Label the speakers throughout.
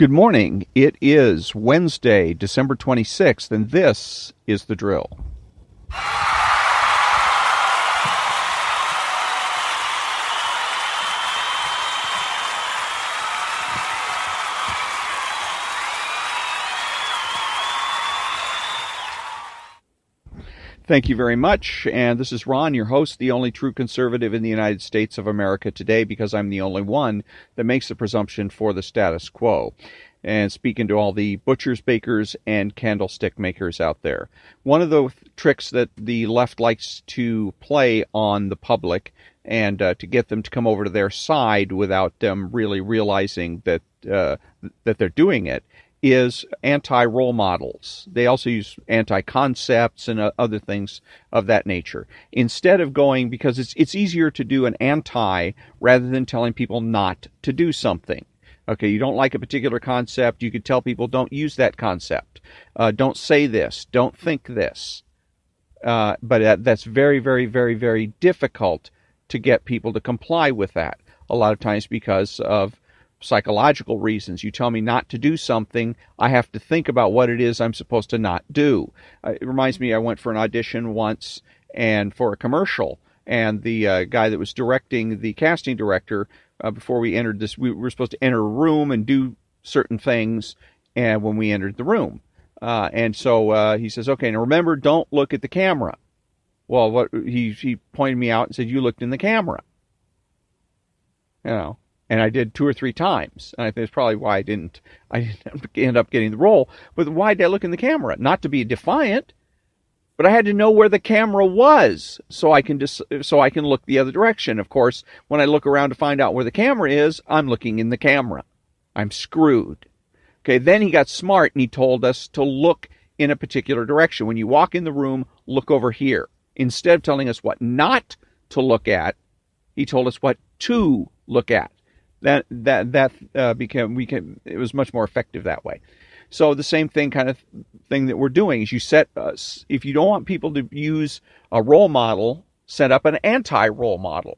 Speaker 1: Good morning. It is Wednesday, December 26th, and this is The Drill. Thank you very much, and this is Ron, your host, the only true conservative in the United States of America today, because I'm the only one that makes the presumption for the status quo. And speaking to all the butchers, bakers, and candlestick makers out there. One of the tricks that the left likes to play on the public and to get them to come over to their side without them really realizing that they're doing it is anti-role models. They also use anti-concepts and other things of that nature. Instead of going, because it's easier to do an anti rather than telling people not to do something. Okay, you don't like a particular concept, you could tell people don't use that concept. Don't say this, don't think this. But that's very, very, very, very difficult to get people to comply with that. A lot of times because of psychological reasons. You tell me not to do something, I have to think about what it is I'm supposed to not do. It reminds me, I went for an audition once and for a commercial, and the guy that was directing, the casting director, before we entered this, we were supposed to enter a room and do certain things, and when we entered the room. And so he says, okay, now remember, don't look at the camera. Well, he pointed me out and said, you looked in the camera. You know. And I did 2 or 3 times. And I think that's probably why I didn't end up getting the role. But why did I look in the camera? Not to be defiant, but I had to know where the camera was so I can look the other direction. Of course, when I look around to find out where the camera is, I'm looking in the camera. I'm screwed. Okay, then he got smart and he told us to look in a particular direction. When you walk in the room, look over here. Instead of telling us what not to look at, he told us what to look at. It was much more effective that way. So the same thing kind of thing that we're doing is you set us, if you don't want people to use a role model, set up an anti-role model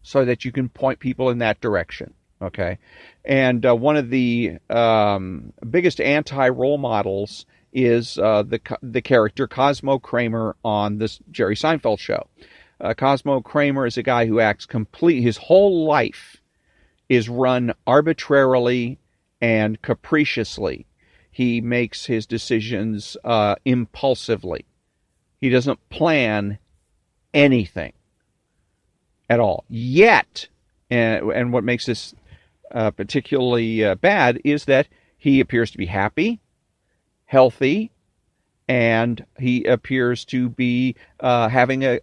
Speaker 1: so that you can point people in that direction. Okay. And one of the biggest anti-role models is the character Cosmo Kramer on this Jerry Seinfeld show. Cosmo Kramer is a guy who acts his whole life is run arbitrarily and capriciously. He makes his decisions impulsively. He doesn't plan anything at all. Yet, and what makes this particularly bad is that he appears to be happy, healthy, and he appears to be having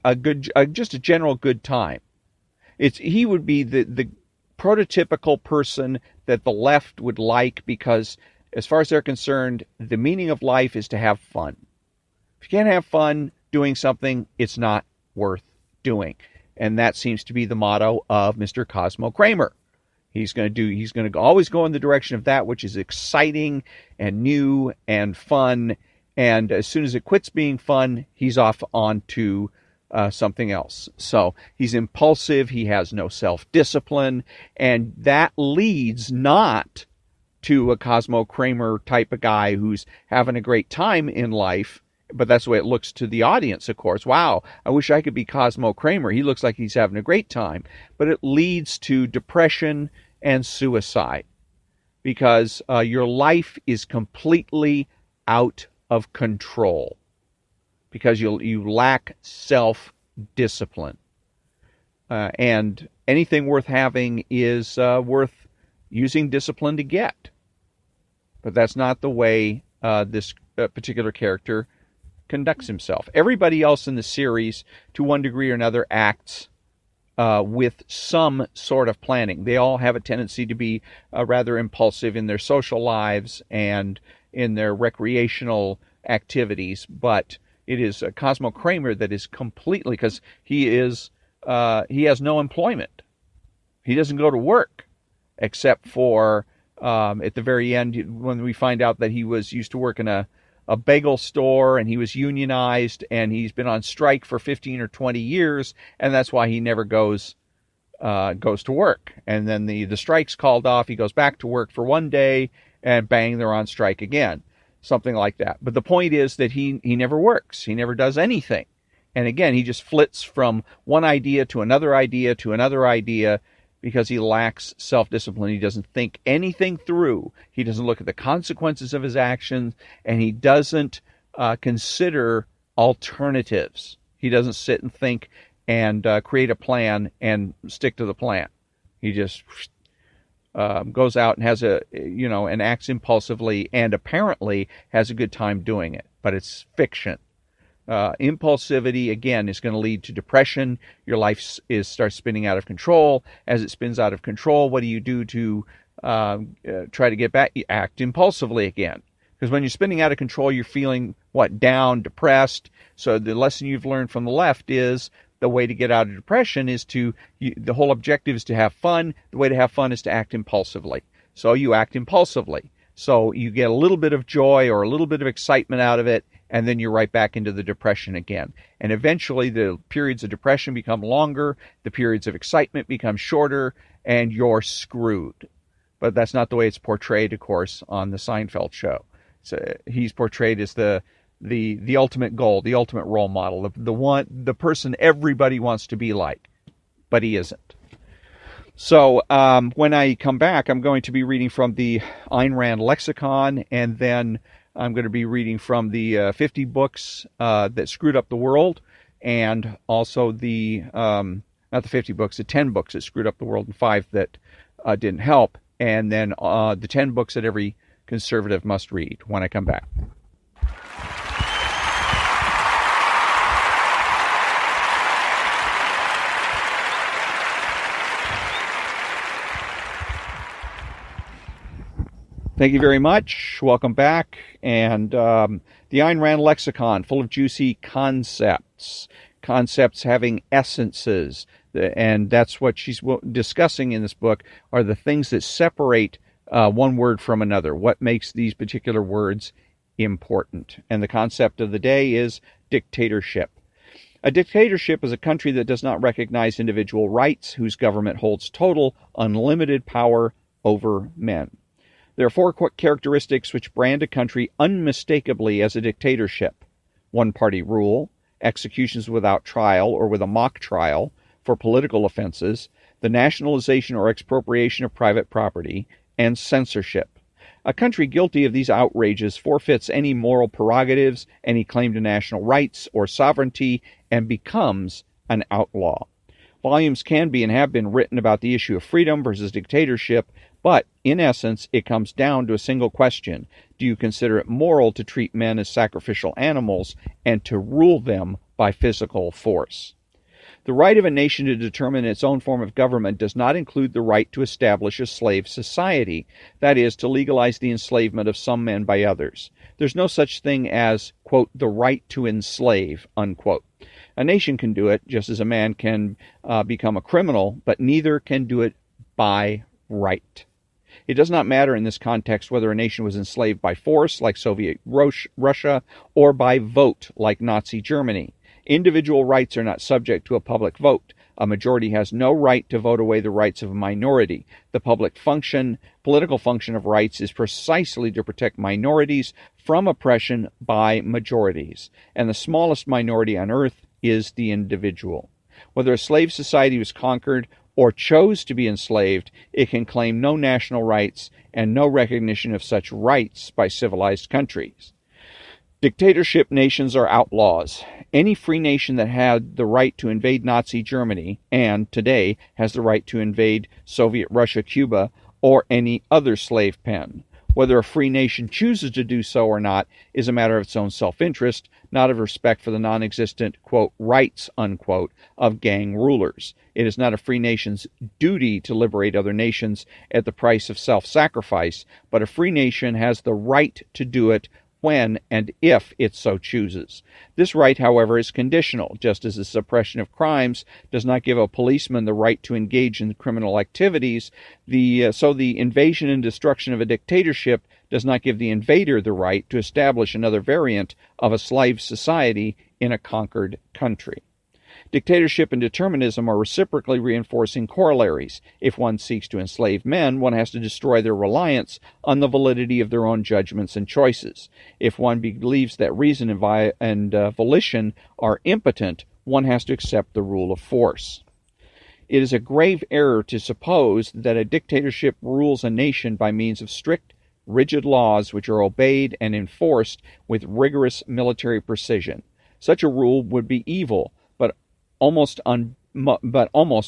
Speaker 1: just a general good time. He would be the prototypical person that the left would like, because as far as they're concerned, the meaning of life is to have fun. If you can't have fun doing something, it's not worth doing. And that seems to be the motto of Mr. Cosmo Kramer. He's going to always go in the direction of that which is exciting and new and fun. And as soon as it quits being fun, he's off onto something else. So he's impulsive, he has no self-discipline, and that leads not to a Cosmo Kramer type of guy who's having a great time in life, but that's the way it looks to the audience, of course. Wow, I wish I could be Cosmo Kramer. He looks like he's having a great time. But it leads to depression and suicide, because your life is completely out of control, because you lack self-discipline. And anything worth having is worth using discipline to get. But that's not the way this particular character conducts himself. Everybody else in the series, to one degree or another, acts with some sort of planning. They all have a tendency to be rather impulsive in their social lives and in their recreational activities, but it is Cosmo Kramer that is completely, because he has no employment. He doesn't go to work except for at the very end when we find out that he used to work in a bagel store and he was unionized and he's been on strike for 15 or 20 years, and that's why he never goes to work. And then the strike's called off. He goes back to work for one day, and bang, they're on strike again, something like that. But the point is that he never works. He never does anything. And again, he just flits from one idea to another idea to another idea because he lacks self-discipline. He doesn't think anything through. He doesn't look at the consequences of his actions, and he doesn't consider alternatives. He doesn't sit and think and create a plan and stick to the plan. He just goes out and has and acts impulsively and apparently has a good time doing it. But it's fiction. Impulsivity, again, is going to lead to depression. Your life starts spinning out of control. As it spins out of control, what do you do to try to get back? You act impulsively again. Because when you're spinning out of control, you're feeling, down, depressed. So the lesson you've learned from the left is the way to get out of depression is the whole objective is to have fun. The way to have fun is to act impulsively. So you act impulsively. So you get a little bit of joy or a little bit of excitement out of it, and then you're right back into the depression again. And eventually the periods of depression become longer, the periods of excitement become shorter, and you're screwed. But that's not the way it's portrayed, of course, on the Seinfeld show. So he's portrayed as the ultimate goal, the ultimate role model, the person everybody wants to be like, but he isn't. So when I come back, I'm going to be reading from the Ayn Rand lexicon, and then I'm going to be reading from the 50 books that screwed up the world, and also not the 50 books, the 10 books that screwed up the world and 5 that didn't help, and then the 10 books that every conservative must read when I come back. Thank you very much. Welcome back. And the Ayn Rand lexicon, full of juicy concepts having essences. And that's what she's discussing in this book, are the things that separate one word from another. What makes these particular words important? And the concept of the day is dictatorship. A dictatorship is a country that does not recognize individual rights, whose government holds total, unlimited power over men. There are 4 characteristics which brand a country unmistakably as a dictatorship: one-party rule, executions without trial or with a mock trial for political offenses, the nationalization or expropriation of private property, and censorship. A country guilty of these outrages forfeits any moral prerogatives, any claim to national rights or sovereignty, and becomes an outlaw. Volumes can be and have been written about the issue of freedom versus dictatorship, but in essence, it comes down to a single question: do you consider it moral to treat men as sacrificial animals and to rule them by physical force? The right of a nation to determine its own form of government does not include the right to establish a slave society, that is, to legalize the enslavement of some men by others. There's no such thing as, quote, the right to enslave, unquote. A nation can do it, just as a man can become a criminal, but neither can do it by right. It does not matter in this context whether a nation was enslaved by force, like Soviet Russia, or by vote, like Nazi Germany. Individual rights are not subject to a public vote. A majority has no right to vote away the rights of a minority. The political function of rights is precisely to protect minorities from oppression by majorities. And the smallest minority on earth is the individual. Whether a slave society was conquered or chose to be enslaved, it can claim no national rights and no recognition of such rights by civilized countries. Dictatorship nations are outlaws. Any free nation that had the right to invade Nazi Germany, and today has the right to invade Soviet Russia, Cuba, or any other slave pen. Whether a free nation chooses to do so or not is a matter of its own self-interest, not of respect for the non-existent, quote, rights, unquote, of gang rulers. It is not a free nation's duty to liberate other nations at the price of self-sacrifice, but a free nation has the right to do it when and if it so chooses. This right, however, is conditional, just as the suppression of crimes does not give a policeman the right to engage in criminal activities. So the invasion and destruction of a dictatorship does not give the invader the right to establish another variant of a slave society in a conquered country. Dictatorship and determinism are reciprocally reinforcing corollaries. If one seeks to enslave men, one has to destroy their reliance on the validity of their own judgments and choices. If one believes that reason and volition are impotent, one has to accept the rule of force. It is a grave error to suppose that a dictatorship rules a nation by means of strict, rigid laws which are obeyed and enforced with rigorous military precision. Such a rule would be evil, but almost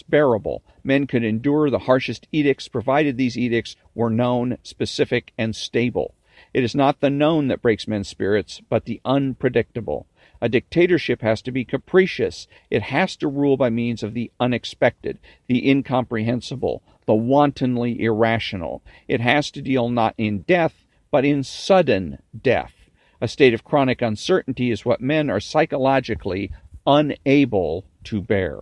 Speaker 1: bearable. Men could endure the harshest edicts, provided these edicts were known, specific, and stable. It is not the known that breaks men's spirits, but the unpredictable. A dictatorship has to be capricious. It has to rule by means of the unexpected, the incomprehensible, the wantonly irrational. It has to deal not in death, but in sudden death. A state of chronic uncertainty is what men are psychologically unable to bear.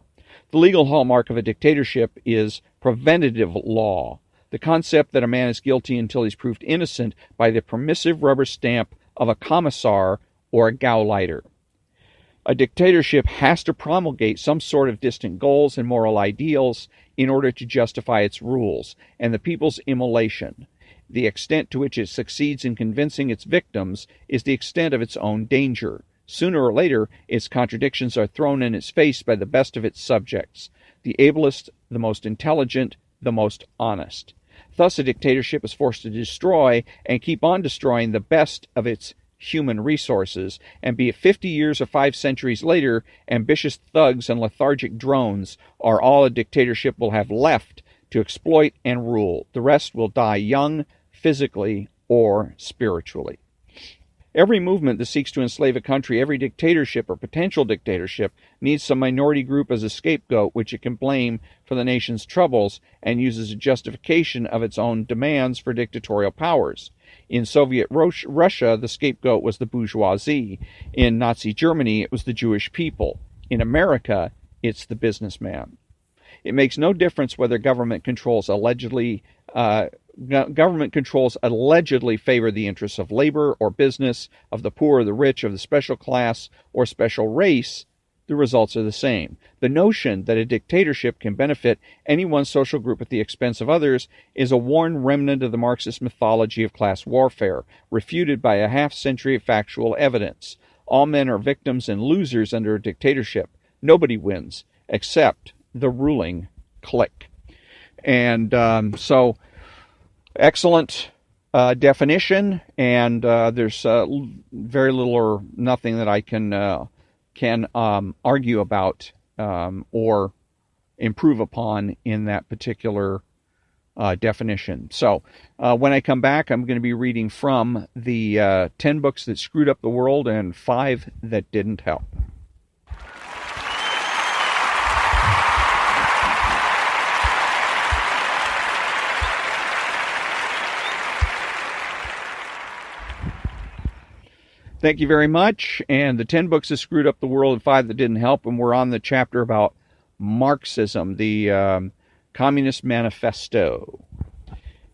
Speaker 1: The legal hallmark of a dictatorship is preventative law, the concept that a man is guilty until he's proved innocent by the permissive rubber stamp of a commissar or a Gauleiter. A dictatorship has to promulgate some sort of distant goals and moral ideals in order to justify its rules and the people's immolation. The extent to which it succeeds in convincing its victims is the extent of its own danger. Sooner or later, its contradictions are thrown in its face by the best of its subjects, the ablest, the most intelligent, the most honest. Thus, a dictatorship is forced to destroy and keep on destroying the best of its human resources, and be it 50 years or 5 centuries later, ambitious thugs and lethargic drones are all a dictatorship will have left to exploit and rule. The rest will die young, physically or spiritually. Every movement that seeks to enslave a country, every dictatorship or potential dictatorship, needs some minority group as a scapegoat which it can blame for the nation's troubles and use as a justification of its own demands for dictatorial powers. In Soviet Russia, the scapegoat was the bourgeoisie. In Nazi Germany, it was the Jewish people. In America, it's the businessman. It makes no difference whether government controls allegedly favor the interests of labor or business, of the poor or the rich, of the special class or special race. The results are the same. The notion that a dictatorship can benefit any one social group at the expense of others is a worn remnant of the Marxist mythology of class warfare, refuted by a half-century of factual evidence. All men are victims and losers under a dictatorship. Nobody wins, except the ruling clique. And so, excellent definition, and there's very little or nothing that I can argue about or improve upon in that particular definition. So when I come back, I'm going to be reading from the 10 books that screwed up the world and 5 that didn't help. Thank you very much. And the 10 books that screwed up the world and 5 that didn't help. And we're on the chapter about Marxism, the Communist Manifesto.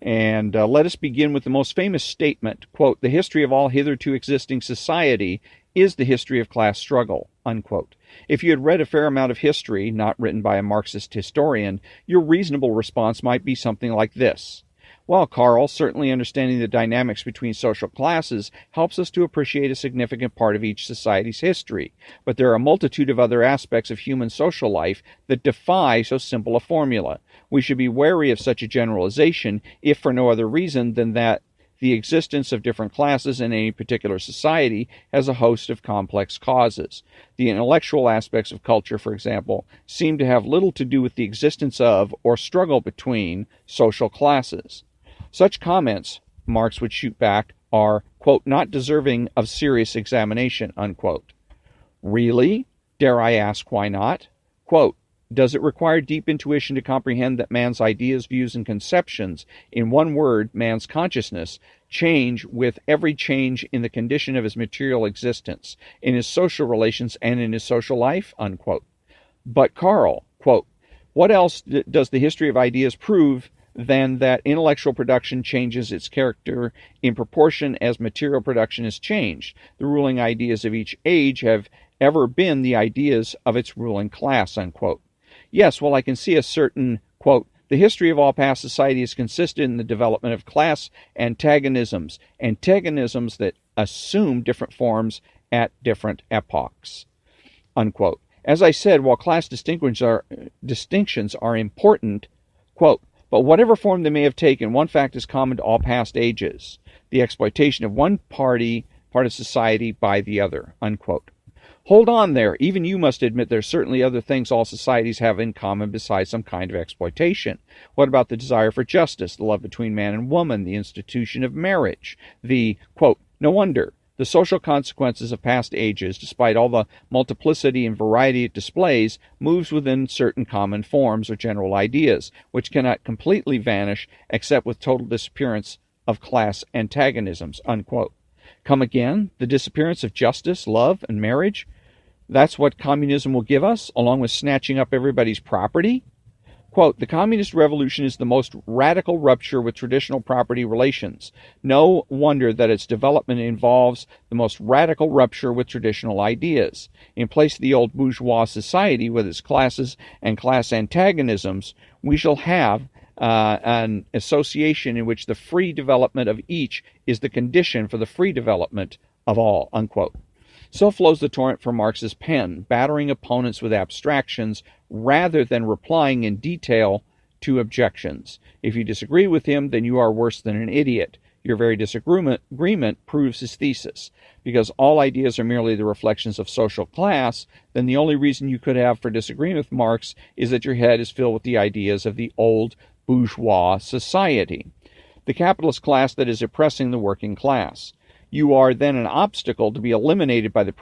Speaker 1: And let us begin with the most famous statement, quote, "The history of all hitherto existing society is the history of class struggle," unquote. If you had read a fair amount of history, not written by a Marxist historian, your reasonable response might be something like this. Well, Carl, certainly understanding the dynamics between social classes helps us to appreciate a significant part of each society's history, but there are a multitude of other aspects of human social life that defy so simple a formula. We should be wary of such a generalization, if for no other reason than that the existence of different classes in any particular society has a host of complex causes. The intellectual aspects of culture, for example, seem to have little to do with the existence of or struggle between social classes. Such comments, Marx would shoot back, are, quote, "not deserving of serious examination," unquote. Really? Dare I ask why not? Quote, "Does it require deep intuition to comprehend that man's ideas, views, and conceptions, in one word, man's consciousness, change with every change in the condition of his material existence, in his social relations, and in his social life?" Unquote. But Carl, quote, "What else does the history of ideas prove than that intellectual production changes its character in proportion as material production is changed? The ruling ideas of each age have ever been the ideas of its ruling class, unquote. Yes, well, I can see a certain, quote, the history of all past society is consistent in the development of class antagonisms that assume different forms at different epochs, unquote. As I said, while class distinctions are important, quote, but whatever form they may have taken, one fact is common to all past ages: the exploitation of one part of society by the other, unquote. Hold on there. Even you must admit there's certainly other things all societies have in common besides some kind of exploitation. What about the desire for justice, the love between man and woman, the institution of marriage, the, quote, no wonder, the social consequences of past ages, despite all the multiplicity and variety it displays, moves within certain common forms or general ideas, which cannot completely vanish except with total disappearance of class antagonisms, unquote. Come again, the disappearance of justice, love, and marriage? That's what communism will give us, along with snatching up everybody's property? Quote, the communist revolution is the most radical rupture with traditional property relations. No wonder that its development involves the most radical rupture with traditional ideas. In place of the old bourgeois society with its classes and class antagonisms, we shall have an association in which the free development of each is the condition for the free development of all, unquote. So flows the torrent from Marx's pen, battering opponents with abstractions rather than replying in detail to objections. If you disagree with him, then you are worse than an idiot. Your very disagreement proves his thesis. Because all ideas are merely the reflections of social class, then the only reason you could have for disagreeing with Marx is that your head is filled with the ideas of the old bourgeois society, the capitalist class that is oppressing the working class. You are then an obstacle to be eliminated by the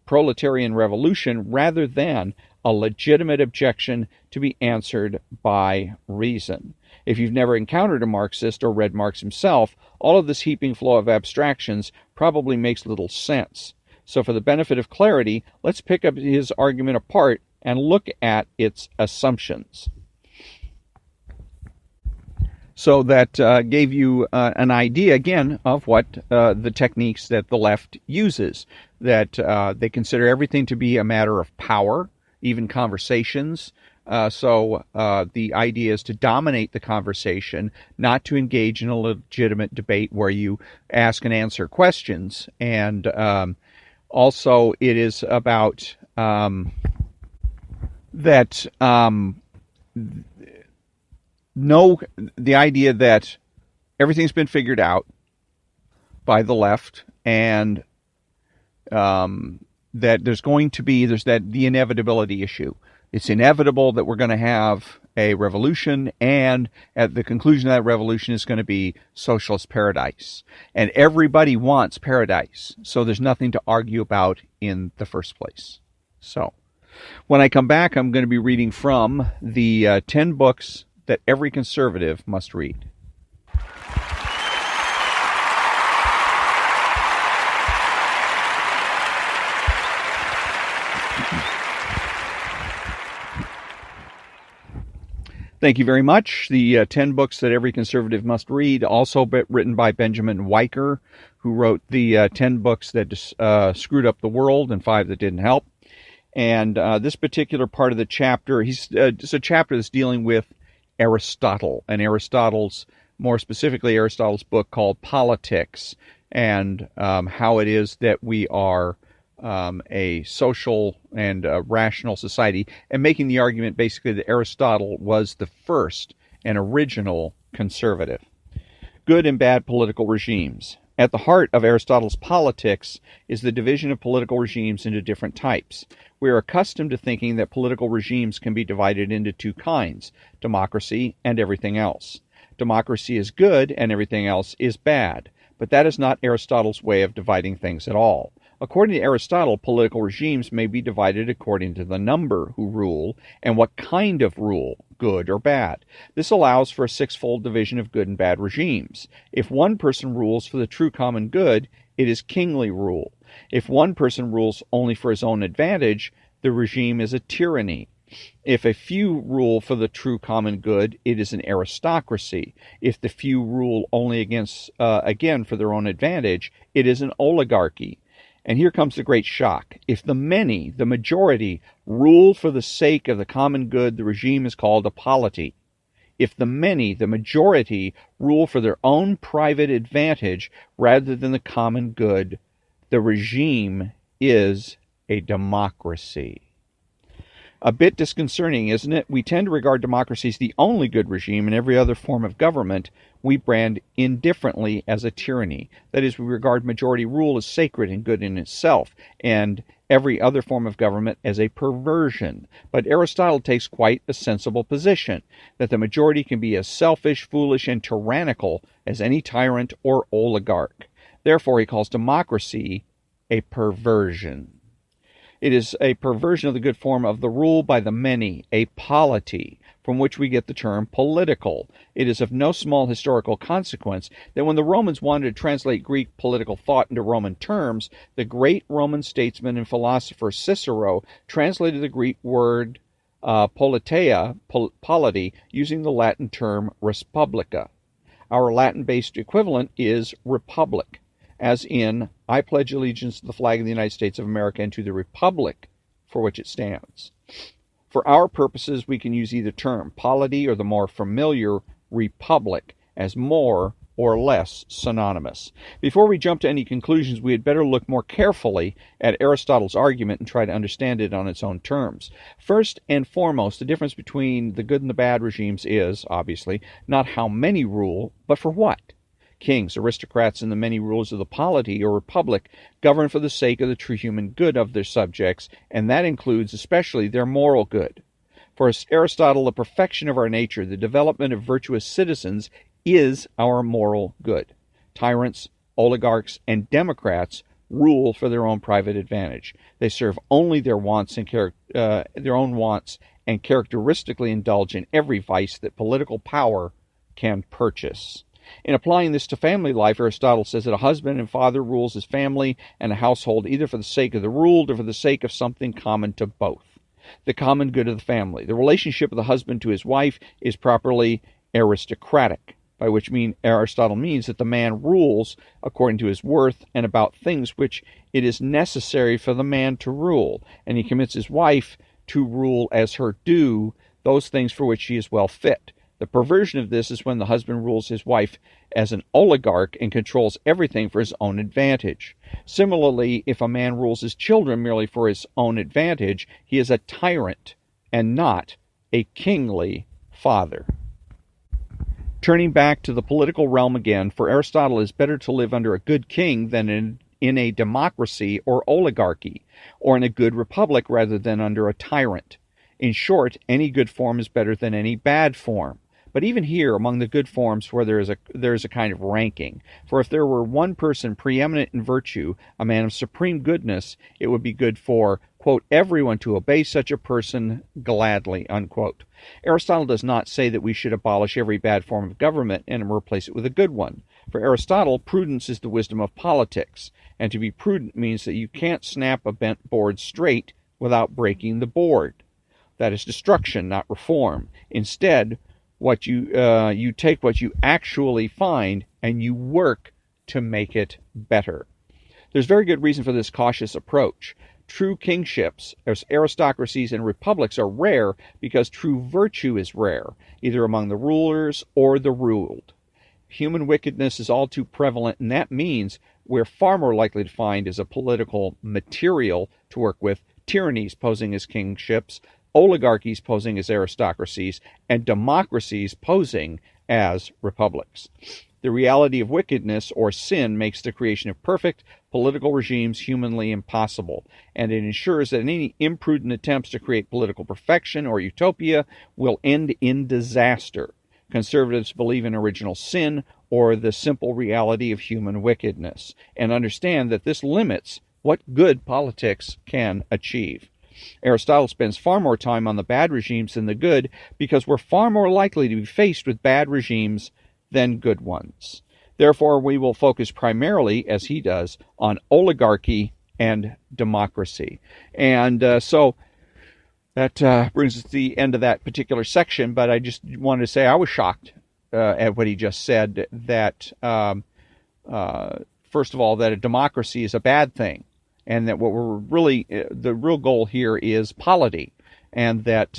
Speaker 1: proletarian revolution rather than a legitimate objection to be answered by reason. If you've never encountered a Marxist or read Marx himself, all of this heaping flow of abstractions probably makes little sense. So for the benefit of clarity, let's pick up his argument apart and look at its assumptions. So that gave you an idea, again, of what the techniques that the left uses, that they consider everything to be a matter of power, even conversations. So the idea is to dominate the conversation, not to engage in a legitimate debate where you ask and answer questions. And also it is about the idea that everything's been figured out by the left, and that there's the inevitability issue. It's inevitable that we're going to have a revolution, and at the conclusion of that revolution is going to be socialist paradise. And everybody wants paradise, so there's nothing to argue about in the first place. So, when I come back, I'm going to be reading from the 10 books that every conservative must read. Thank you very much. The 10 books that every conservative must read, also written by Benjamin Wiker, who wrote the 10 books that screwed up the world and 5 that didn't help. And this particular part of the chapter, it's a chapter that's dealing with Aristotle, and more specifically Aristotle's book called Politics, and how it is that we are a social and rational society, and making the argument basically that Aristotle was the first and original conservative. Good and bad political regimes. At the heart of Aristotle's Politics is the division of political regimes into different types. We are accustomed to thinking that political regimes can be divided into two kinds, democracy and everything else. Democracy is good and everything else is bad, but that is not Aristotle's way of dividing things at all. According to Aristotle, political regimes may be divided according to the number who rule and what kind of rule, good or bad. This allows for a sixfold division of good and bad regimes. If one person rules for the true common good, it is kingly rule. If one person rules only for his own advantage, the regime is a tyranny. If a few rule for the true common good, it is an aristocracy. If the few rule only again for their own advantage, it is an oligarchy. And here comes the great shock. If the many, the majority, rule for the sake of the common good, the regime is called a polity. If the many, the majority, rule for their own private advantage rather than the common good, the regime is a democracy. A bit disconcerting, isn't it? We tend to regard democracy as the only good regime, and every other form of government we brand indifferently as a tyranny. That is, we regard majority rule as sacred and good in itself, and every other form of government as a perversion. But Aristotle takes quite a sensible position, that the majority can be as selfish, foolish, and tyrannical as any tyrant or oligarch. Therefore, he calls democracy a perversion. It is a perversion of the good form of the rule by the many, a polity, from which we get the term political. It is of no small historical consequence that when the Romans wanted to translate Greek political thought into Roman terms, the great Roman statesman and philosopher Cicero translated the Greek word politeia, polity, using the Latin term respublica. Our Latin-based equivalent is republic, as in, I pledge allegiance to the flag of the United States of America and to the republic for which it stands. For our purposes, we can use either term, polity or the more familiar republic, as more or less synonymous. Before we jump to any conclusions, we had better look more carefully at Aristotle's argument and try to understand it on its own terms. First and foremost, the difference between the good and the bad regimes is, obviously, not how many rule, but for what. Kings, aristocrats, and the many rulers of the polity or republic govern for the sake of the true human good of their subjects, and that includes especially their moral good. For Aristotle, the perfection of our nature, the development of virtuous citizens, is our moral good. Tyrants, oligarchs, and democrats rule for their own private advantage. They serve only their wants and their own wants, and characteristically indulge in every vice that political power can purchase. In applying this to family life, Aristotle says that a husband and father rules his family and a household either for the sake of the ruled or for the sake of something common to both, the common good of the family. The relationship of the husband to his wife is properly aristocratic, by which Aristotle means that the man rules according to his worth and about things which it is necessary for the man to rule, and he commits his wife to rule as her due those things for which she is well fit. The perversion of this is when the husband rules his wife as an oligarch and controls everything for his own advantage. Similarly, if a man rules his children merely for his own advantage, he is a tyrant and not a kingly father. Turning back to the political realm again, for Aristotle it is better to live under a good king than in a democracy or oligarchy, or in a good republic rather than under a tyrant. In short, any good form is better than any bad form. But even here, among the good forms, where there is a kind of ranking. For if there were one person preeminent in virtue, a man of supreme goodness, it would be good for, quote, everyone to obey such a person gladly, unquote. Aristotle does not say that we should abolish every bad form of government and replace it with a good one. For Aristotle, prudence is the wisdom of politics, and to be prudent means that you can't snap a bent board straight without breaking the board. That is destruction, not reform. Instead, you take what you actually find and you work to make it better. There's very good reason for this cautious approach. True kingships, aristocracies, and republics are rare because true virtue is rare, either among the rulers or the ruled. Human wickedness is all too prevalent, and that means we're far more likely to find as a political material to work with tyrannies posing as kingships, oligarchies posing as aristocracies, and democracies posing as republics. The reality of wickedness or sin makes the creation of perfect political regimes humanly impossible, and it ensures that any imprudent attempts to create political perfection or utopia will end in disaster. Conservatives believe in original sin or the simple reality of human wickedness, and understand that this limits what good politics can achieve. Aristotle spends far more time on the bad regimes than the good because we're far more likely to be faced with bad regimes than good ones. Therefore, we will focus primarily, as he does, on oligarchy and democracy. And so that brings us to the end of that particular section, but I just wanted to say I was shocked at what he just said, that, first of all, that a democracy is a bad thing. and that what we're really the real goal here is polity, and that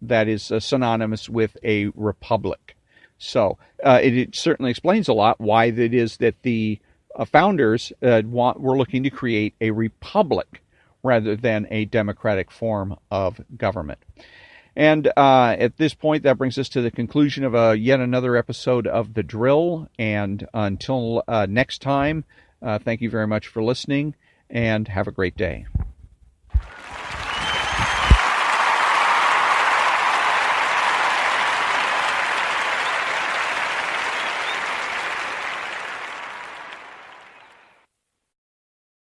Speaker 1: that is synonymous with a republic. So it certainly explains a lot why it is that the founders were looking to create a republic rather than a democratic form of government. And at this point, that brings us to the conclusion of yet another episode of The Drill. And until next time, thank you very much for listening, and have a great day.